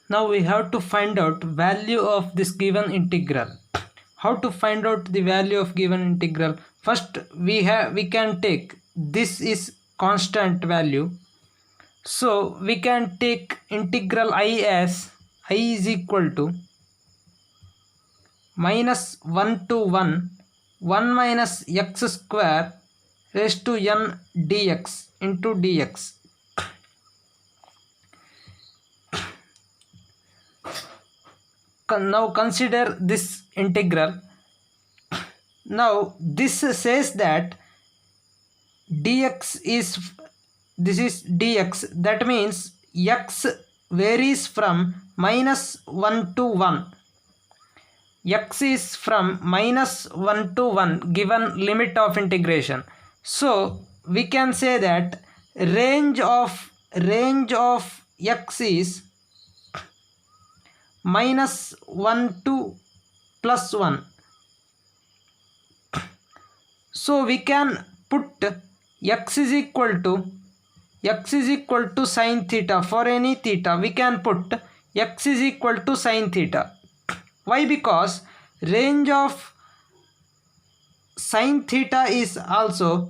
Now we have to find out value of this given integral. How to find out the value of given integral? First we can take this is constant value, so we can take integral I as I is equal to minus 1 to 1 minus x square raised to n dx into dx. Now consider this integral. Now this says that dx is, this is dx, that means x varies from minus 1 to 1. X is from minus 1 to 1 given limit of integration. So we can say that range of x is minus 1 to plus 1. So we can put x is equal to sine theta. For any theta we can put x is equal to sine theta. Why? Because range of sine theta is also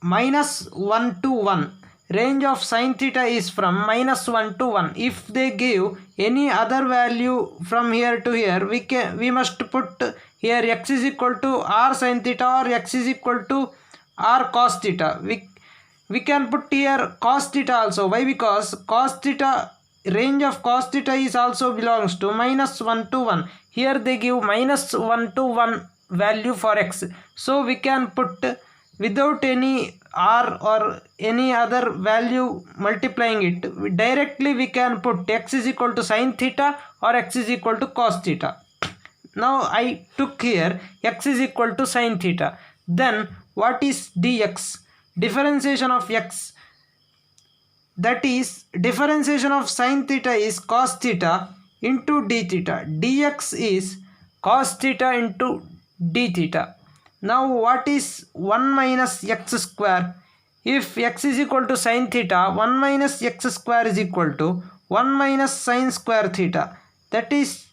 minus 1 to 1. Range of sine theta is from minus 1 to 1. If they give any other value from here to here, we must put here x is equal to r sine theta or x is equal to r cos theta. We can put here cos theta also. Why? Because cos theta, range of cos theta is also belongs to minus 1 to 1. Here they give minus 1 to 1 value for x. So we can put without any r or any other value multiplying it, directly we can put x is equal to sine theta or x is equal to cos theta. Now I took here x is equal to sine theta. Then what is dx? Differentiation of x, that is differentiation of sine theta is cos theta into d theta. Dx is cos theta into d theta. Now what is 1 minus x square? If x is equal to sine theta, 1 minus x square is equal to 1 minus sine square theta. That is,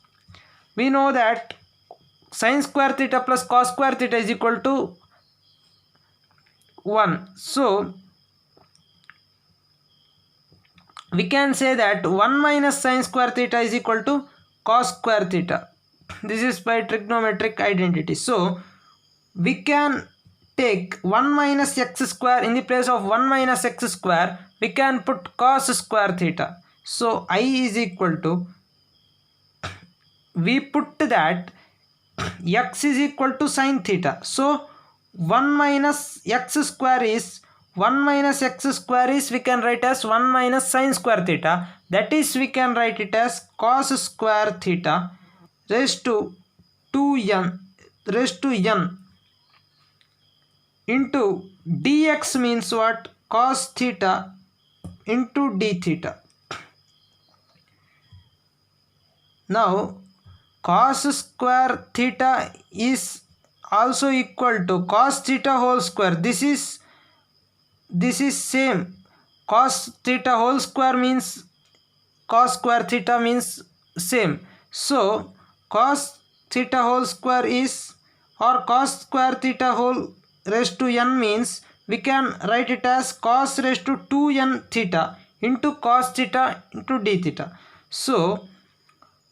we know that sine square theta plus cos square theta is equal to 1. So we can say that 1 minus sine square theta is equal to cos square theta. This is by trigonometric identity. So we can take 1 minus x square in the place of 1 minus x square, we can put cos square theta. So I is equal to, we put that x is equal to sine theta. So 1 minus x square is, 1 minus x square is, we can write as 1 minus sine square theta. That is, we can write it as cos square theta raised to 2n into dx means what? Cos theta into d theta. Now cos square theta is also equal to cos theta whole square. This is same. Cos theta whole square means cos square theta means same. So cos theta whole square is, or cos square theta whole raised to n means, we can write it as cos raised to 2n theta into cos theta into d theta. So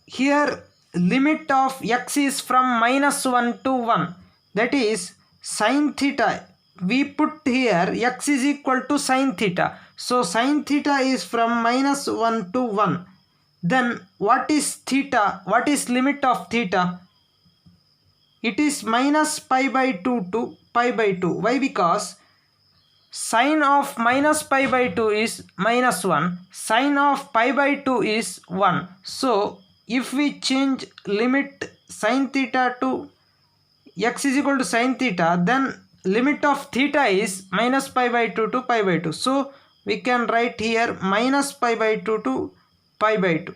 here limit of x is from minus 1 to 1. That is sine theta. We put here x is equal to sine theta. So sine theta is from minus 1 to 1. Then what is theta? What is limit of theta? It is minus pi by 2 to pi by 2. Why? Because sine of minus pi by 2 is minus 1. Sine of pi by 2 is 1. So if we change limit sine theta to x is equal to sine theta, then limit of theta is minus pi by 2 to pi by 2. So we can write here minus pi by 2 to pi by 2.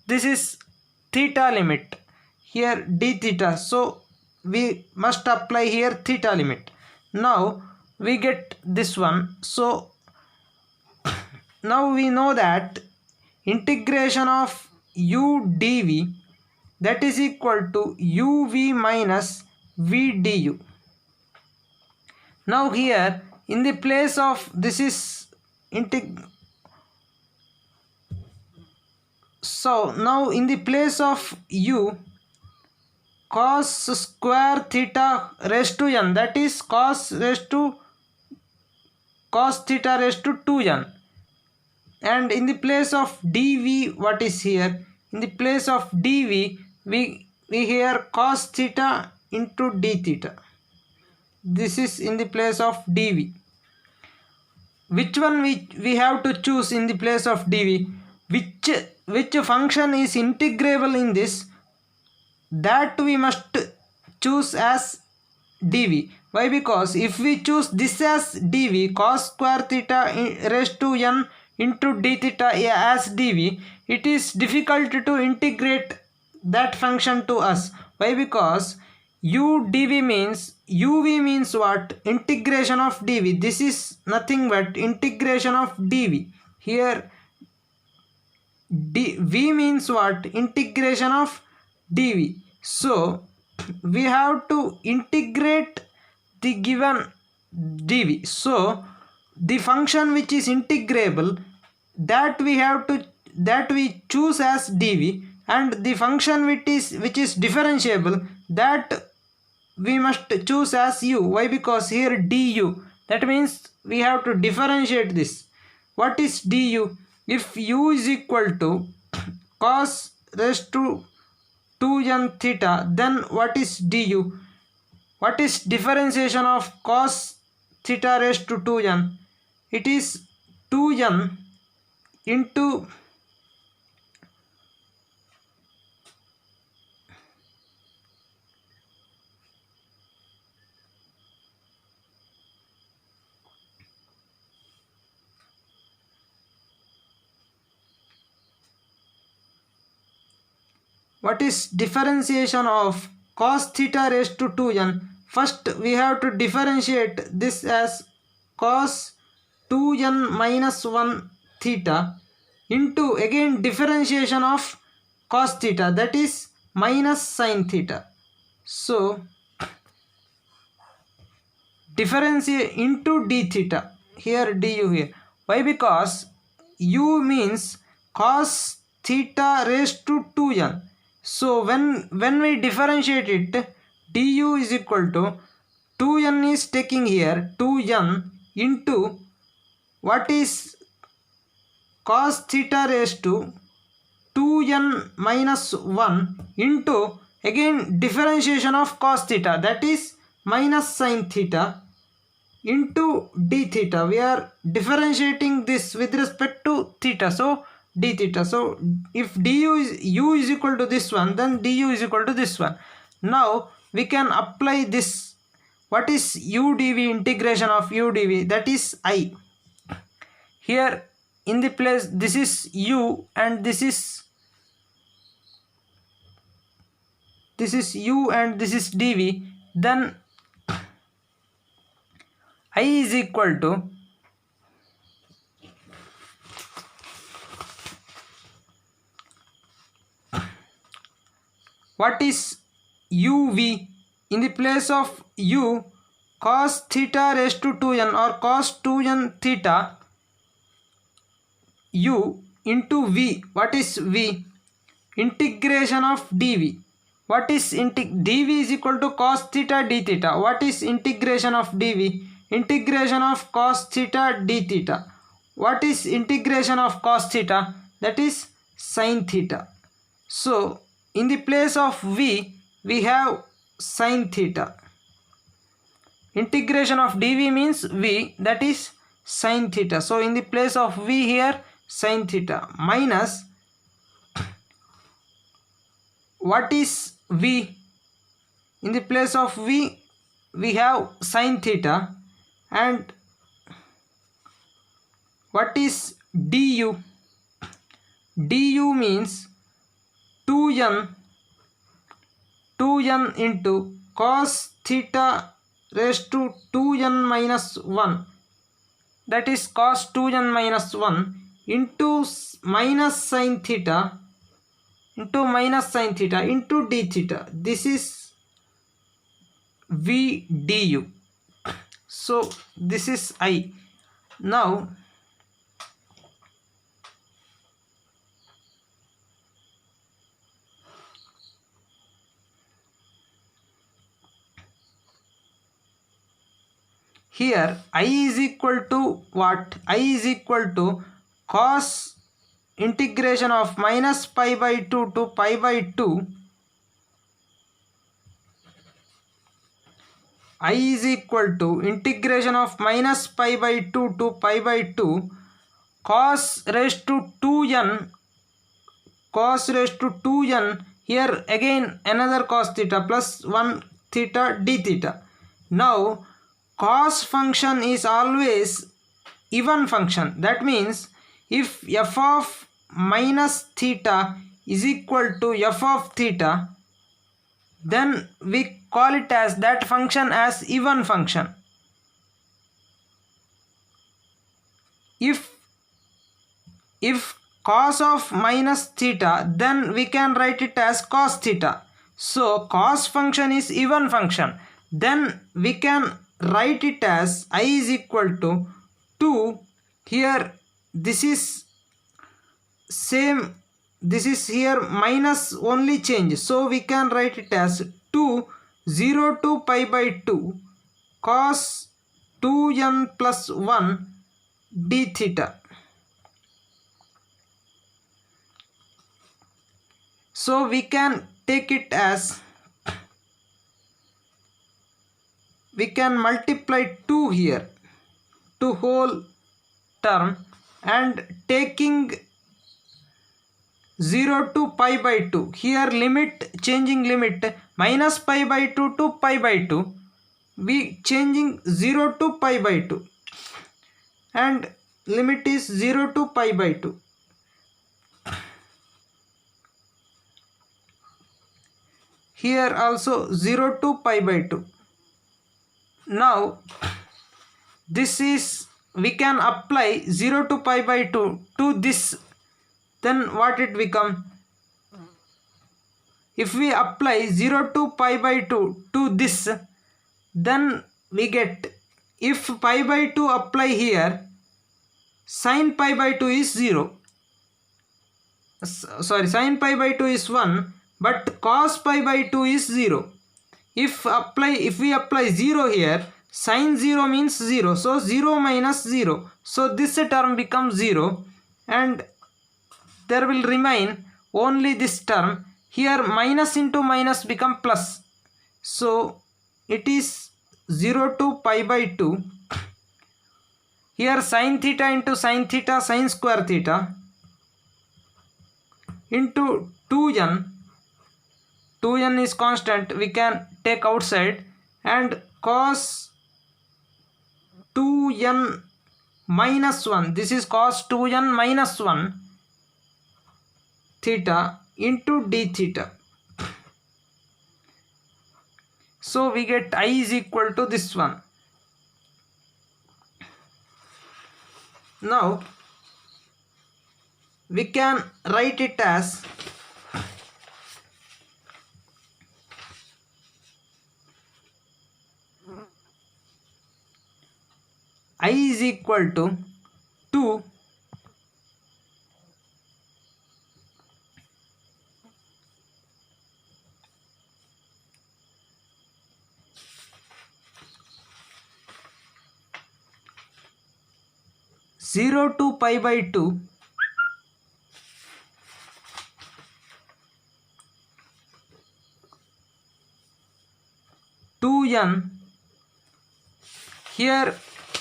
This is theta limit. Here d theta. So we must apply here theta limit. Now we get this one. So now we know that integration of u dv, that is equal to uv minus v du. Now here in the place of this is so now in the place of u, cos square theta raised to n, that is cos theta raised to 2n, and in the place of dv, what is here, in the place of dv we here cos theta into d theta. This is in the place of dv. Which one we have to choose in the place of dv? Which function is integrable in this, that we must choose as dv. Why? Because if we choose this as dv, cos square theta raised to n into d theta as dv, it is difficult to integrate that function to us. Why? Because u dv means uv means what? Integration of dv. This is nothing but integration of dv. Here v means what? Integration of dv. So we have to integrate the given dv. So the function which is integrable, that we choose as dv, and the function which is differentiable, that we must choose as u. Why? Because here du, that means we have to differentiate this. What is du? If u is equal to cos raised to 2n theta, then what is du? What is differentiation of cos theta raised to 2n? It is 2n into what is differentiation of cos theta raised to 2n? First we have to differentiate this as cos 2n minus 1 theta into again differentiation of cos theta, that is minus sin theta. So differentiate into d theta, here du here. Why? Because u means cos theta raised to 2n. So when we differentiate it, du is equal to 2n is taking here 2n into what is cos theta raised to 2n minus 1 into again differentiation of cos theta, that is minus sin theta into d theta. We are differentiating this with respect to theta, so d theta. So if du is u is equal to this one, then du is equal to this one. Now we can apply this. What is u dv? Integration of u dv, that is I. Here in the place, this is u and this is u and this is dv, then I is equal to what is uv? In the place of u, cos theta raised to 2n or cos 2n theta u into v. What is v? Integration of dv. What is dv is equal to cos theta d theta. What is integration of dv? Integration of cos theta d theta. What is integration of cos theta? That is sin theta. So in the place of v, we have sin theta. Integration of dv means v, that is sin theta. So in the place of v here, sin theta minus what is v? In the place of v, we have sin theta, and what is du? Du means 2n into cos theta raised to 2n minus 1, that is cos 2n minus 1 into minus sin theta into minus sin theta into d theta. This is v du. So this is I. Now here I is equal to what? I is equal to cos integration of minus pi by 2 to pi by 2. I is equal to integration of minus pi by 2 to pi by 2 cos raised to 2n, cos raised to 2n, here again another cos theta plus 1 theta d theta. Now cos function is always even function. That means if f of minus theta is equal to f of theta, then we call it as that function as even function. If cos of minus theta, then we can write it as cos theta. So cos function is even function. Then we can write it as I is equal to 2. Here this is same, this is here minus only change, so we can write it as 2 0 to pi by 2 cos 2n plus 1 d theta. So we can take it as, we can multiply 2 here, 2 whole term, and taking 0 to pi by 2, here limit, changing limit minus pi by 2 to pi by 2, we changing 0 to pi by 2 and limit is 0 to pi by 2. Here also 0 to pi by 2. Now this is, we can apply 0 to pi by 2 to this, then what it become? If we apply 0 to pi by 2 to this, then we get, if pi by 2 apply here, sin pi by 2 is 0. Sorry, sin pi by 2 is 1, but cos pi by 2 is 0. If we apply 0 here, sin 0 means 0, so 0 minus 0, so this term becomes 0 and there will remain only this term. Here minus into minus become plus, so it is 0 to pi by 2. Here sin theta into sin theta, sin square theta into 2n, 2n is constant, we can take outside, and cos 2n minus 1, this is cos 2n minus 1 theta into d theta. So we get I is equal to this one. Now we can write it as I is equal to 2 0 to pi by 2 2n. Here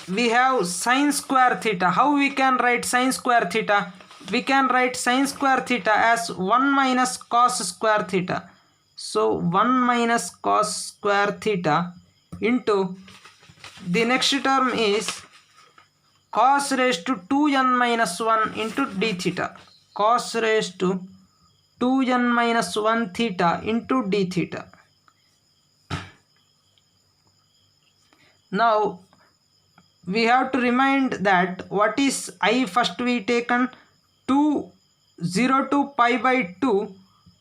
we have sin square theta. How we can write sin square theta? We can write sin square theta as 1 minus cos square theta. So 1 minus cos square theta into the next term is cos raised to 2n minus 1 into d theta. Cos raised to 2n minus 1 theta into d theta. Now we have to remind that what is I first we taken 2 0 to pi by 2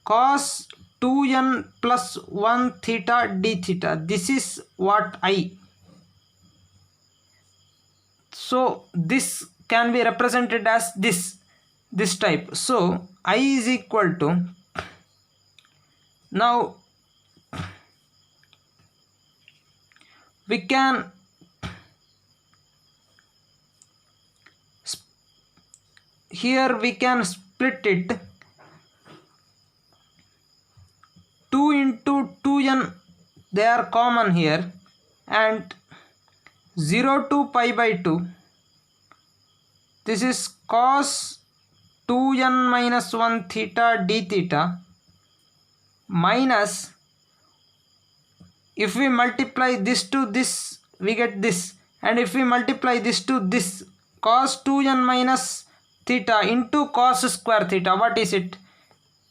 cos 2n plus 1 theta d theta. This is what I. So this can be represented as this type. So I is equal to, now we can here we can split it 2 into 2n, they are common here, and 0 to pi by 2, this is cos 2n minus 1 theta d theta, minus, if we multiply this to this we get this, and if we multiply this to this, cos 2n minus theta into cos square theta, what is it?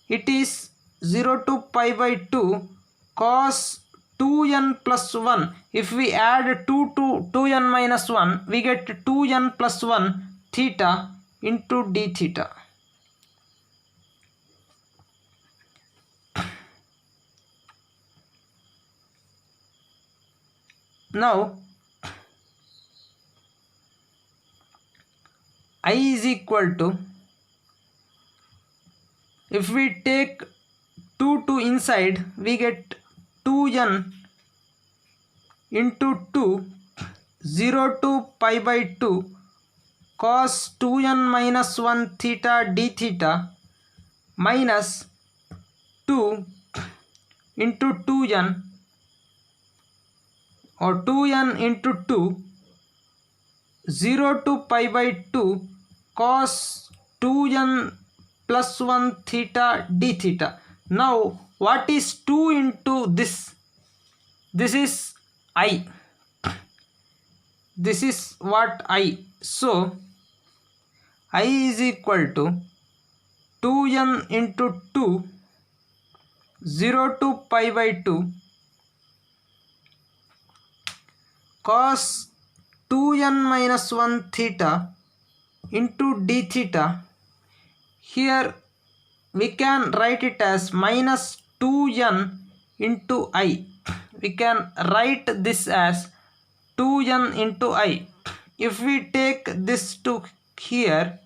It is 0 to pi by 2 cos 2n plus 1. If we add 2 to 2n minus 1, we get 2n plus 1 theta into d theta. Now I is equal to, if we take 2 to inside, we get 2n into 2, 0 to pi by 2 cos 2n minus 1 theta d theta, minus 2 into 2n, or 2n into 2, 0 to pi by 2 cos 2n plus 1 theta d theta. Now what is 2 into this? This is I. This is what I. So I is equal to 2n into 2, 0 to pi by 2 cos 2n minus 1 theta into d theta. Here we can write it as minus 2n into I. We can write this as 2n into I. If we take this to here,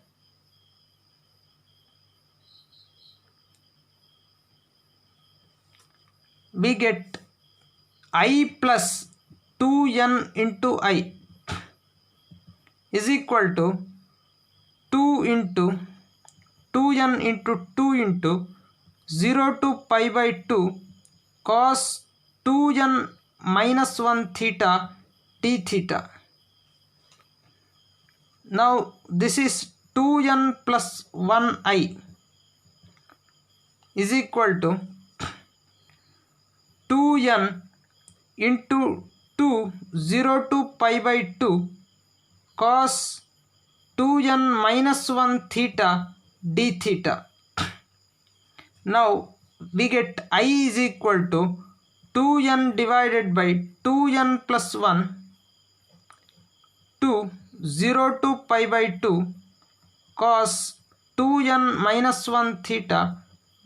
we get I plus 2n into I is equal to 2 into 2n into 2 into 0 to pi by 2 cos 2n minus 1 theta d theta. Now this is 2n plus 1i is equal to 2n into 2, 0 to pi by 2 cos 2n minus 1 theta d theta. Now we get I is equal to 2n divided by 2n plus 1 to 0 to pi by 2 cos 2n minus 1 theta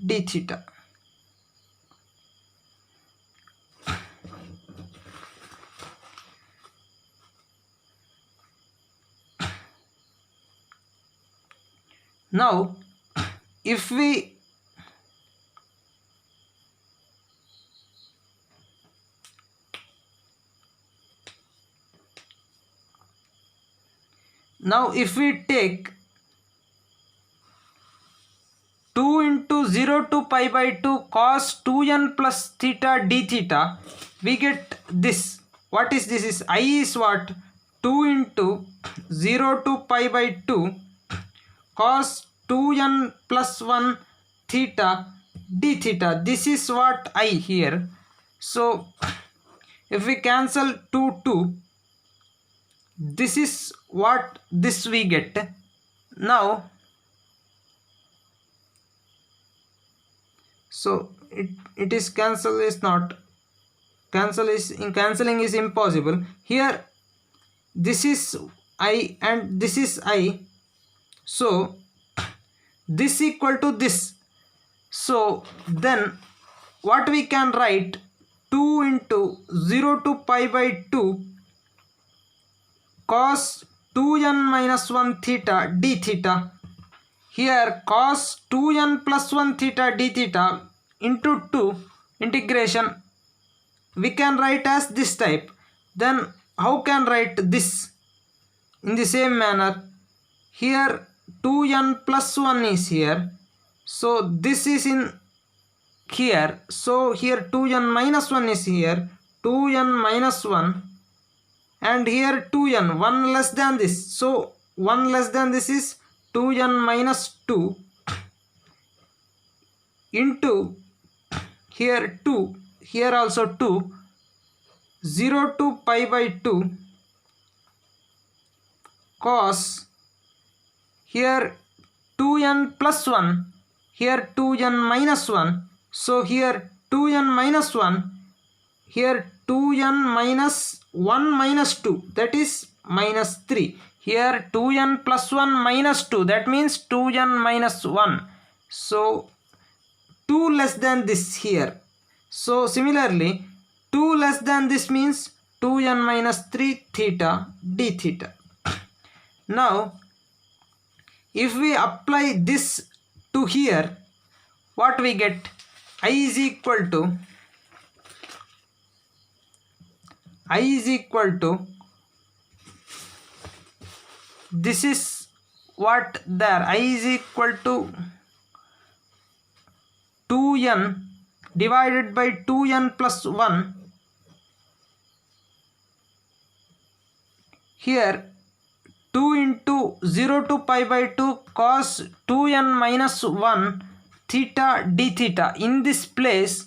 d theta. Now if we take 2 into 0 to pi by 2 cos 2n plus theta d theta, we get this. What is this? Is I is what? 2 into 0 to pi by 2 cos 2n plus 1 theta d theta. This is what I here. So if we cancel 2, this is what this we get. Now so it is cancelling is impossible. Here this is I and this is I, so this equal to this. So then what we can write, 2 into 0 to pi by 2 cos 2n minus 1 theta d theta. Here cos 2n plus 1 theta d theta into 2 integration we can write as this type. Then how can write this in the same manner? Here 2n plus 1 is here, so this is in here, so here 2n minus 1 is here, 2n minus 1, and here 2n 1 less than this, so 1 less than this is 2n minus 2 into here 2, here also 2, 0 to pi by 2 cos here 2n plus 1, here 2n minus 1, so here 2n minus 1, here 2n minus 1 minus 2, that is minus 3. Here 2n plus 1 minus 2, that means 2n minus 1. So 2 less than this here. So similarly 2 less than this means 2n minus 3 theta d theta. Now if we apply this to here, what we get? I is equal to this is what there, I is equal to 2n divided by 2n plus 1. Here 2 into 0 to pi by 2 cos 2n minus 1 theta d theta. In this place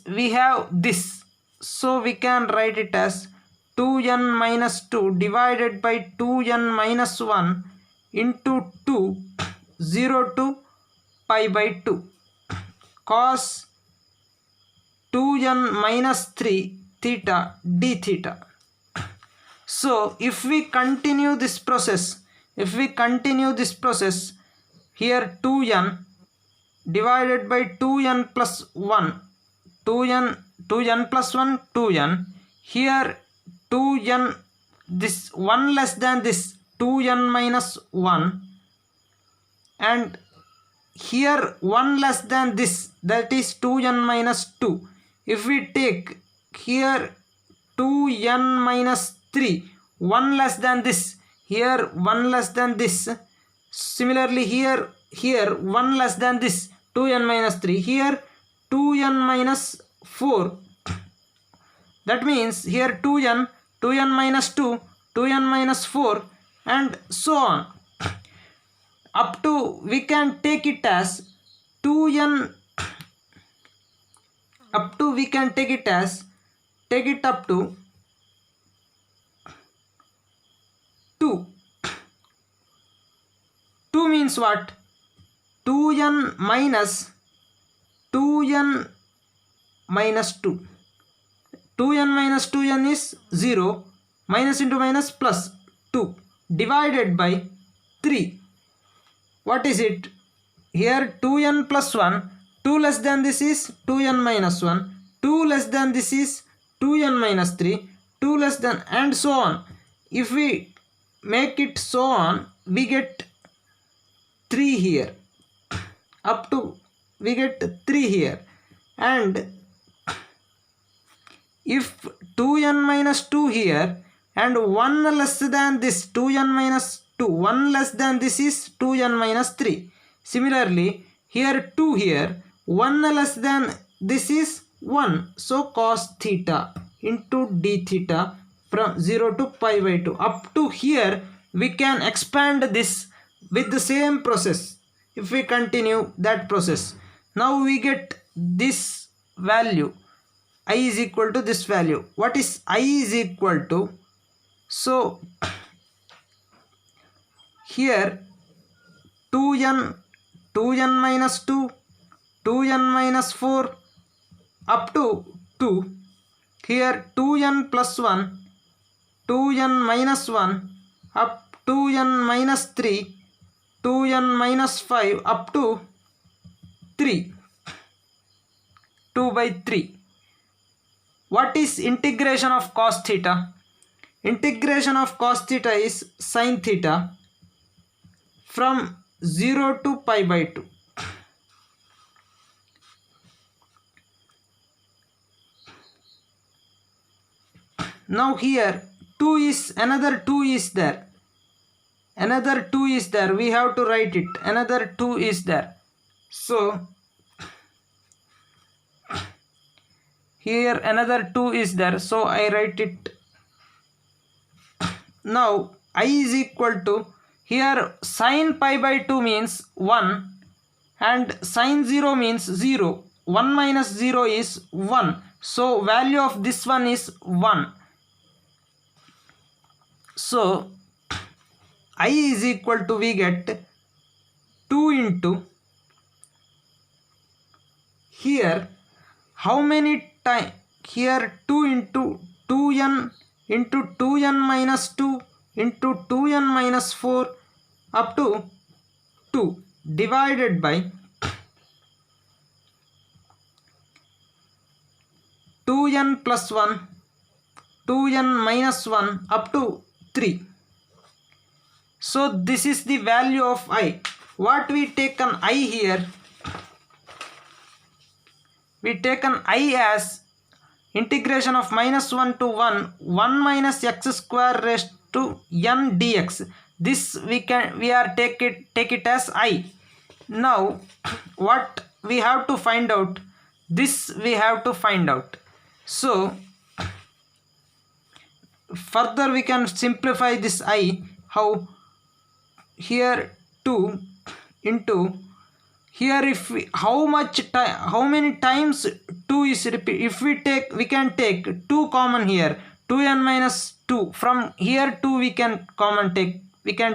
we have this, so we can write it as 2n minus 2 divided by 2n minus 1 into 2 0 to pi by 2 cos 2n minus 3 theta d theta. So if we continue this process, here 2n divided by 2n plus 1, 2n plus 1 2n, here 2n, this 1 less than this 2n minus 1, and here 1 less than this, that is 2n minus 2. If we take here 2n minus 3, 1 less than this, here 1 less than this, similarly here 1 less than this, 2n minus 3, here 2n minus 4, that means here 2n minus 2, 2n minus 4, and so on up to we can take it as 2n, up to we can take it up to 2. 2 means what? 2n minus 2n minus 2. 2n minus 2n is 0, minus into minus plus 2 divided by 3. What is it? Here 2n plus 1, 2 less than this is 2n minus 1, 2 less than this is 2n minus 3, 2 less than, and so on. If we make it so on, we get 3 here, up to we get 3 here. And if 2n minus 2 here and 1 less than this 2n minus 2, 1 less than this is 2n minus 3. Similarly here 2 here, 1 less than this is 1, so cos theta into d theta from 0 to pi by 2. Up to here we can expand this with the same process. If we continue that process, now we get this value, I is equal to this value. What is I is equal to? So here 2n minus 2, 2n minus 4 up to 2. Here 2n plus 1, 2n minus 1 up 2n minus 3, 2n minus 5 up to 3, 2 by 3. What is integration of cos theta? Integration of cos theta is sin theta from 0 to pi by 2. Now here 2 is, another 2 is there. Another 2 is there. We have to write it. Another 2 is there. So here another 2 is there. So I write it. Now I is equal to, here sin pi by 2 means 1 and sin 0 means 0. 1 minus 0 is 1. So value of this one is 1. So I is equal to, we get 2 into, here how many time, here 2 into 2n into 2n minus 2 into 2n minus 4 up to 2 divided by 2n plus 1, 2n minus 1 up to 3. So this is the value of I. What we take an I here? We take an I as integration of minus 1 to 1, 1 minus x square raised to n dx. This we are take it as I. Now what we have to find out? This we have to find out. So further we can simplify this I. How? Here 2 into, here if we, how many times 2 is repeat, if we take, we can take 2 common here, 2n minus 2, from here 2 we can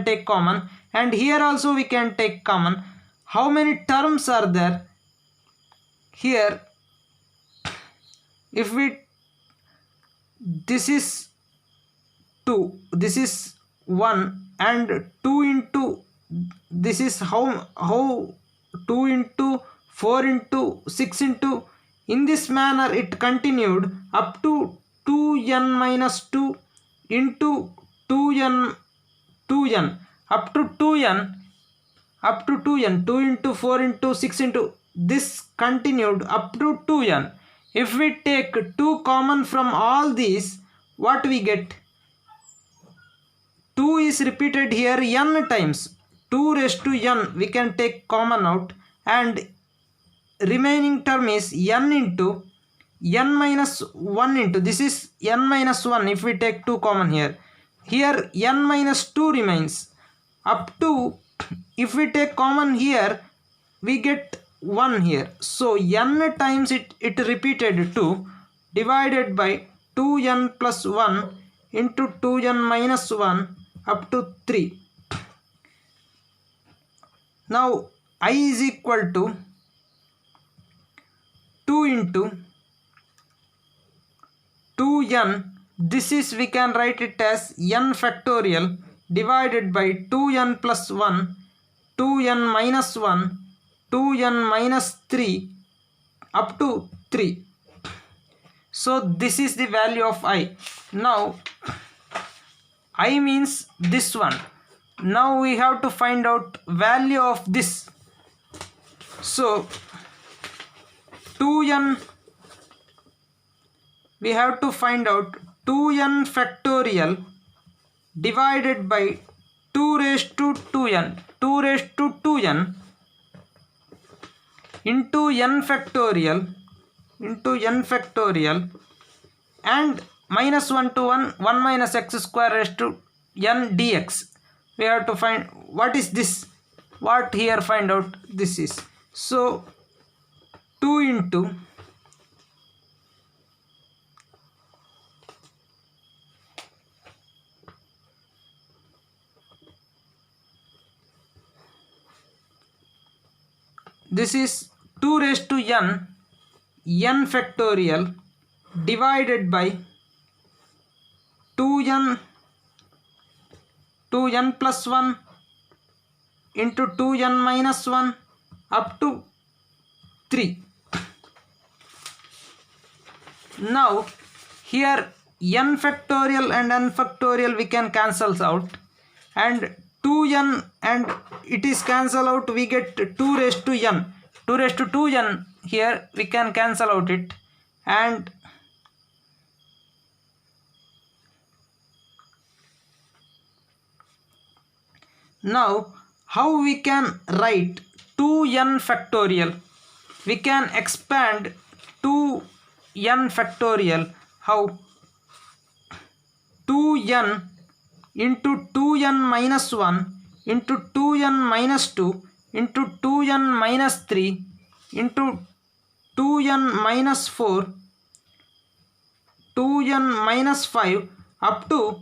take common, and here also we can take common. How many terms are there here? If we, this is 2, this is 1, and 2 into, this is how 2 into 4 into 6 into, in this manner it continued up to 2n minus 2 into 2n up to 2n 2 into 4 into 6 into, this continued up to 2n. If we take 2 common from all these, what we get? 2 is repeated here n times. 2 raised to n we can take common out, and remaining term is n into n minus 1 into, this is n minus 1 if we take 2 common here. Here n minus 2 remains up to, if we take common here we get 1 here. So n times it repeated 2 divided by 2n plus 1 into 2n minus 1 up to 3. Now I is equal to 2 into 2n, this is, we can write it as n factorial divided by 2n plus 1, 2n minus 1, 2n minus 3 up to 3. So this is the value of I. Now I means this one. Now we have to find out value of this. So 2n, we have to find out 2n factorial divided by 2 raised to 2n, 2 raised to 2n into n factorial and minus 1 to 1, 1 minus x square raised to n dx. We have to find what is this, what here find out this is. So 2 into this is 2 raised to n factorial divided by 2 2n plus 1 into 2n minus 1 up to 3. Now here n factorial and n factorial we can cancel out, and 2n and it is cancel out, we get 2 raised to n. 2 raised to 2n here we can cancel out it, and now how we can write 2n factorial? We can expand 2n factorial. How? 2n into 2n minus 1 into 2n minus 2 into 2n minus 3 into 2n minus 4, 2n minus 5 up to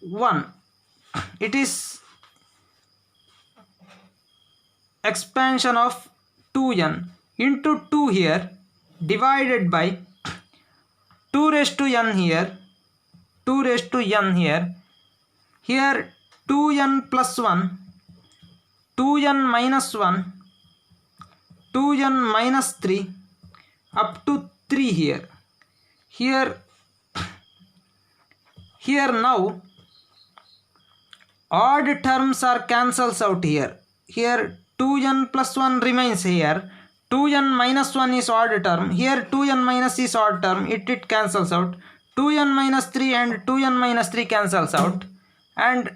1. It is expansion of 2n into 2 here divided by 2 raised to n here, 2 raised to n here, here 2n plus 1, 2n minus 1, 2n minus 3 up to 3 here. Here now odd terms are cancels out here. Here 2n plus 1 remains here. 2n minus 1 is odd term. Here 2n minus is odd term. It cancels out. 2n minus 3 and 2n minus 3 cancels out. And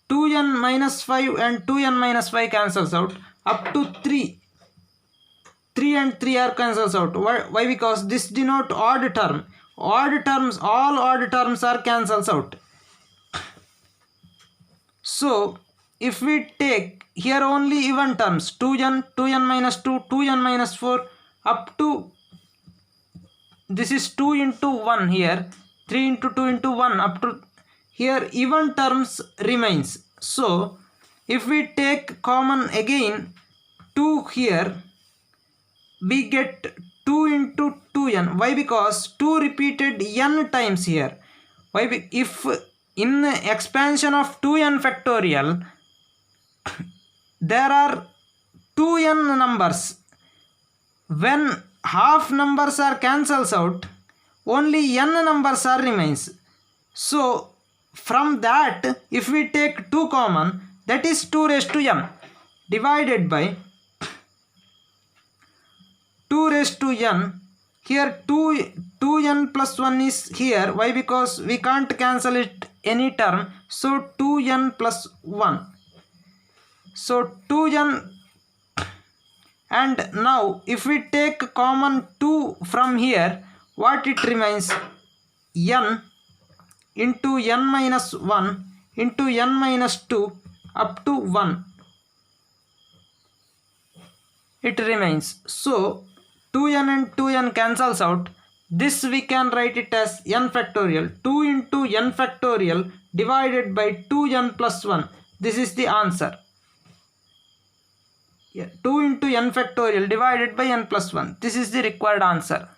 2n minus 5 and 2n minus 5 cancels out. Up to 3. 3 and 3 are cancels out. Why? Because this denote odd term. Odd terms, all odd terms are cancels out. So if we take here only even terms, 2n, 2n minus 2, 2n minus 4 up to, this is 2 into 1 here, 3 into 2 into 1 up to here even terms remains. So if we take common again 2 here, we get 2 into 2n. Why? Because 2 repeated n times here. Why? If in expansion of 2n factorial there are 2n numbers, when half numbers are cancels out, only n numbers are remains. So from that if we take 2 common, that is 2 raised to n divided by 2 raised to n. Here 2n plus 1 is here. Why? Because we can't cancel it any term. So 2n plus 1. So 2n, and now if we take common 2 from here, what it remains? N into n minus 1 into n minus 2 up to 1. It remains. So 2n and 2n cancels out. This we can write it as n factorial. 2 into n factorial divided by 2n plus 1. This is the answer. 2 into n factorial divided by n plus 1. This is the required answer.